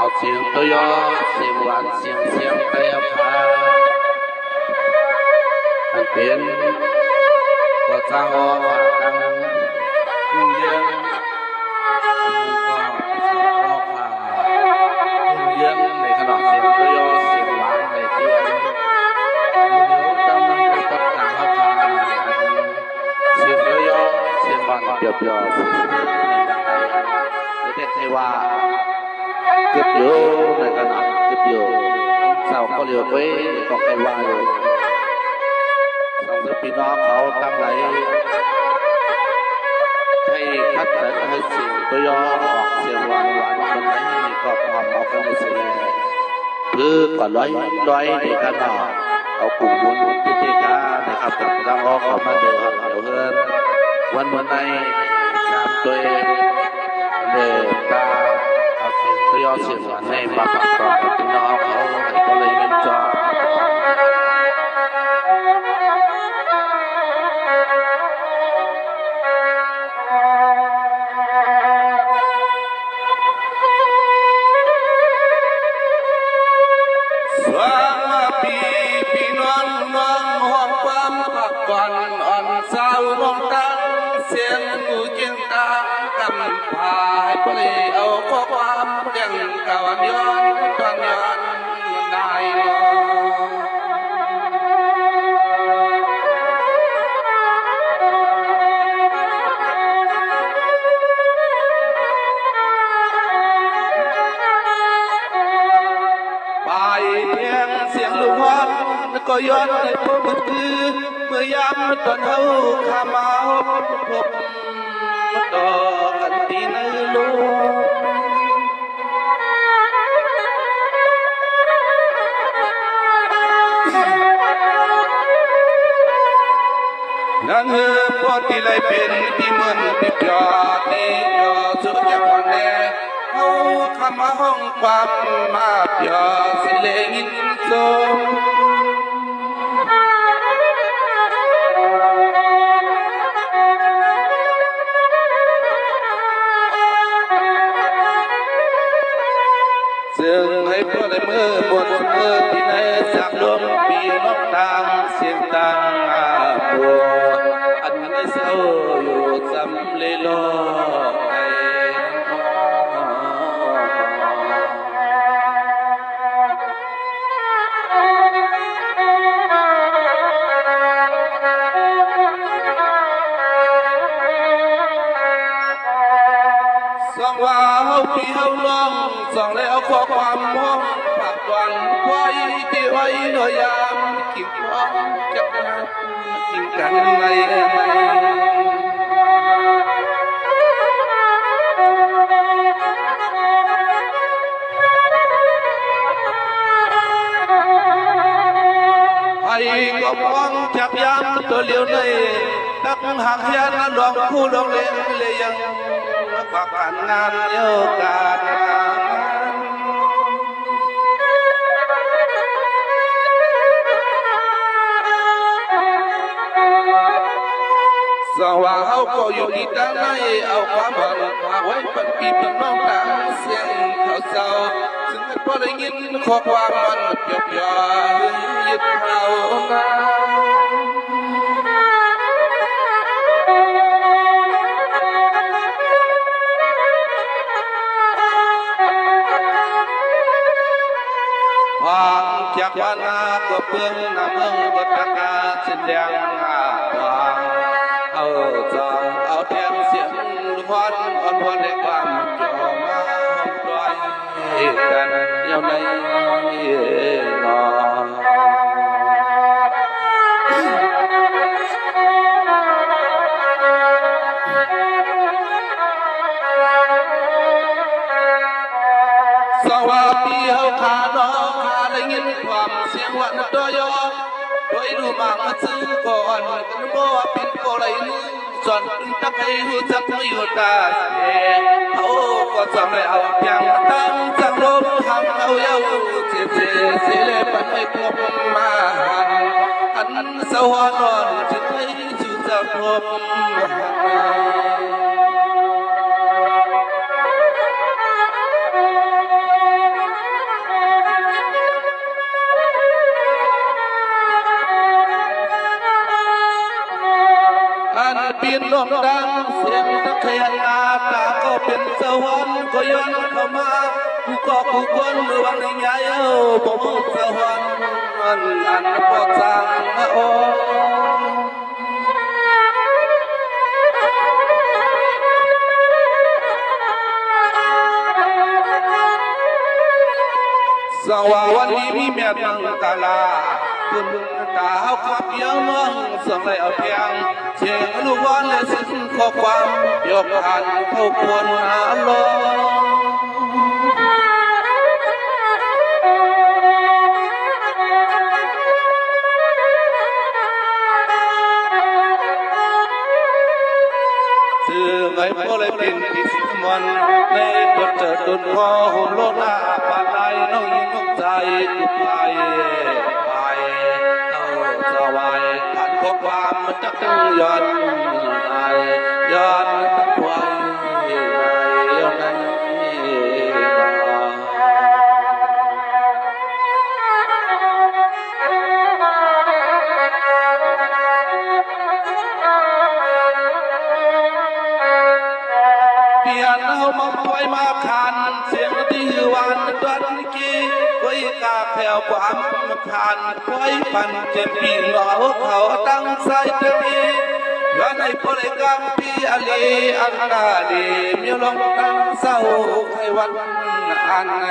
เอาเสียงตัวยอเสียงหวานเสียงไปเอาพาอันเป็นก็จะหอฝากดังเยืองเยืองในขณะเสียงตัวยอเสียงหวานในเตียงเดี๋ยวกำลังไปตัดทางเอาพาเสียงตัวยอเสียงหวานเปรียบๆในดังใดเด็กเทวาเก็บอยู่ในขณะเก็บอยู่สาวเขาเลี้ยวไปก็ใครว่าอยู่สองพี่น้องเขาตั้งไหลให้คัดสรรให้เสียงตัวยอออกเสียงหวานคนไหนก็ความเอากันในเสียงคือก่อนร้อยในขณะเอากลุ่มบุญพิธีการนะครับกับตั้งออกเขามาเดือดเดี๋ยวเงินวันเมื่อไหร่ตามตัวเองเดินตาก็ยอเสียงหวานในบัพพะพี่น้องเขาก็เลยเป็นจอสวามาพี่น้องห้องความพักผ่อนอ่อนเศร้ามองตาเสียงหูเจียงตากำพายปลีเอาข้อความเรียงกาวันย้อนนายนไปเพียงเสียงลูกฮอนก็ย้อนในพบคือเมื่อยามตอนเขาขามาพบดอกกันตีในลูกนั่งพอที่ไรเป็นที่มันที่ยอดนี่ยอดสุดยอดแน่เขาทำห้องความมาเยอสิเลงินโซซึ่งให้พวกในมือหมดเมื่อที่ในสักลมปีนกทางเสียงตังอาบัวอันในเศร้าอยู่จำเลยโลกไอสองว่าเฮาพี่เฮาลองสองแล้วข้อความมองปากวันไว้ที่ไว้หน่อยยามกิ่งพร้อมจับกิ่งกันในไอ้ก็มองจับยามตัวเลี้ยวในตักหางยานดองคู่ดองเลี้ยงเลยยังปากการงานโยกานสว่าเขาก็อยู่ที่ด้านในเอาความหวังมาไว้ปันปีปันน้องตาเสียงเขาเศร้าซึ่งพอได้ยินข้อความมันเปียกยายึดเขานาจากวานาก็เพื่อนนำเมืองก็ตะกาเส้นแดงวางเอาจองเอาแถมเสียงลูกฮอนอ่อนวอนในความจ่อมาปล่อยกันเย้าในนอสวัสดีเฮาขาน้องได้ยินความเสียงวันตัวยอโดยดูมังซื้อก่อนกันบ่ว่าเป็นก็ไรนึงจนตะไคร้หูจักไม่อยู่ตาเสียเขาก็จำได้เอาเพียงตั้งจักลมทำเอาเย้าเสียเสียเลยปันไม่พบมาอันสวรรค์จะให้ชูจักลม ส องดังเสียงตะเคียนนาตาก็เป็นสวรรค์ก็ย้อนเข้ามากูก็กูคนเมื่อวันนี้ยายบ่มสวรรค์อันพอสั่งโอสวาวันนี้มีเมียตั้งตาลาคุณตาเขาขับเยี่ยมน้องส่งเลยเอาเพียงเชียงลูกวันและสิ้นข้อความยกอ่านเข้าควรหาลสื่อไงพอเลยเป็นพิสิทธิ์มันในกดเจอตุนคอหุ่นโลดหน้าปานใดน้องยิ่งนกใจตุกไปเอาสวายผ่านข้อความมันจะตึงย้อนย้อนตั้งไว้ย้อนนั้นเพียงเอามาปล่อยมาขันเสียงที่หวานดันกี้ไว้กาแถวความขันไว้ปันเจ็บปีหล่อเขาตั้งใจตะกี้ย้อนให้พลกรรมพี่อลีอันนาดีมีลงตั้งเศร้าใครวันอันไหน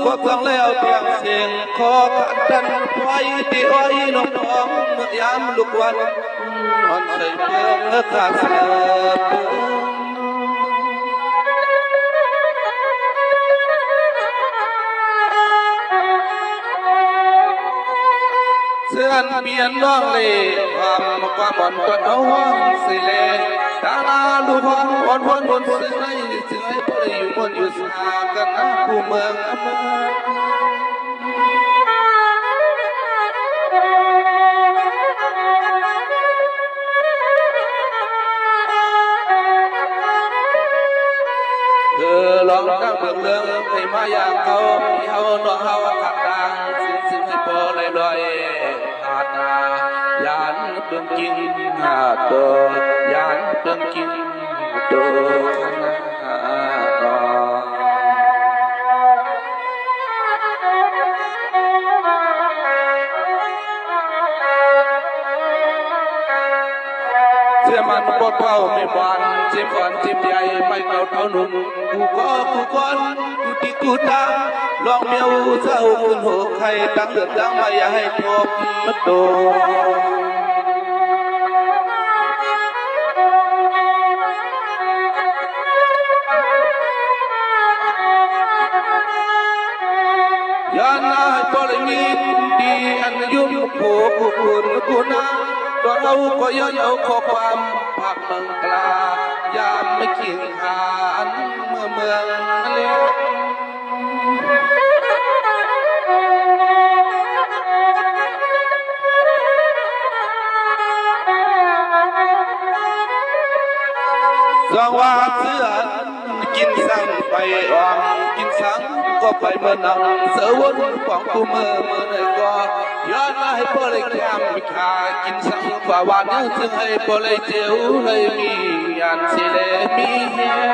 ก็ต้องแล้วเพียงเสียงขอขัดดันไว้ที่อ้อยน้องน้องเมื่อยามลุกวันนอนใส่เพื่อขาดเสือนเมียนน้องเลยความอ่อนตัวเอาห้องสิเลตาลาลูกอ่อนบนสิ่งไหนสิ่งไหนพอได้อยู่บนอยู่สากันนะผู้เมืองอำนาจลองตั้งเบื้องเรื่องให้มาอยากเขาเฮาน้องเฮาขัดดังสิ่งให้พอเลยลอยหาดนายานเบื้องกินหาตัวยานเบื้องกินตัวขนาดเสียมันปวดเท้าไม่บานเจ็บอ่อนเจ็บใหญ่ไม่เก่าเท่าหนุ่มกูก็กูก้อนกูที่กูดังลองเมียวเศร้าคุณหัวใครตั้งเดือดดังไม่อยากให้พบมันโตย้อนหน้าให้พอเลยมีดีอันยุ่งกูคุณกูนะตัวเราก็ย้อนเอาข้อความภาคเมืองกลายามไม่เคียงหานเมืองเล็กสว่าเสือกินสั่งไปอ่องกินสั่งก็ไปเมื่อนำเสือวนของกูเมื่อไหร่ก็ย้อนมาให้พอเลยแคมไม่ขากินสั่งฝ่าวันยังจึงให้พอเลยเจียวเลยมีอันสิเลมีเฮีย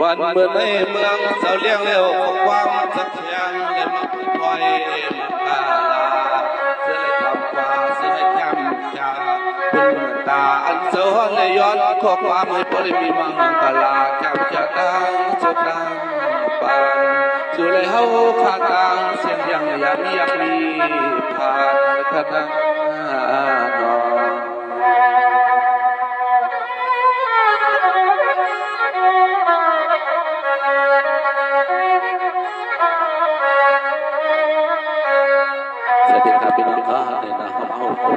วันเมื่อในเมืองเสาเลี้ยงเร็วของความสักเชียงเลยมาปล่อยกาลาเสือเลยทำกว่าเสือให้แคมจาคุณตาอันเสือเลยย้อนข้อความให้พอได้มีมังกาลาแคมจะดังจะดังปานสุเลยเฮาขาดตังเสียงยังอยากมีผ่านคณะนอ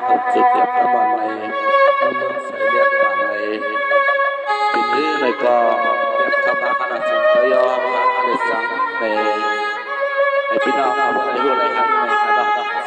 สุดเจ็บกระบาดในเมืองใส่เลือดบางในปีนี้ในก็แบบ กับมาขนาดสังเกยอมาขนาดสังในพี่น้องเอาอะไรรู้อะไรหันในขนาด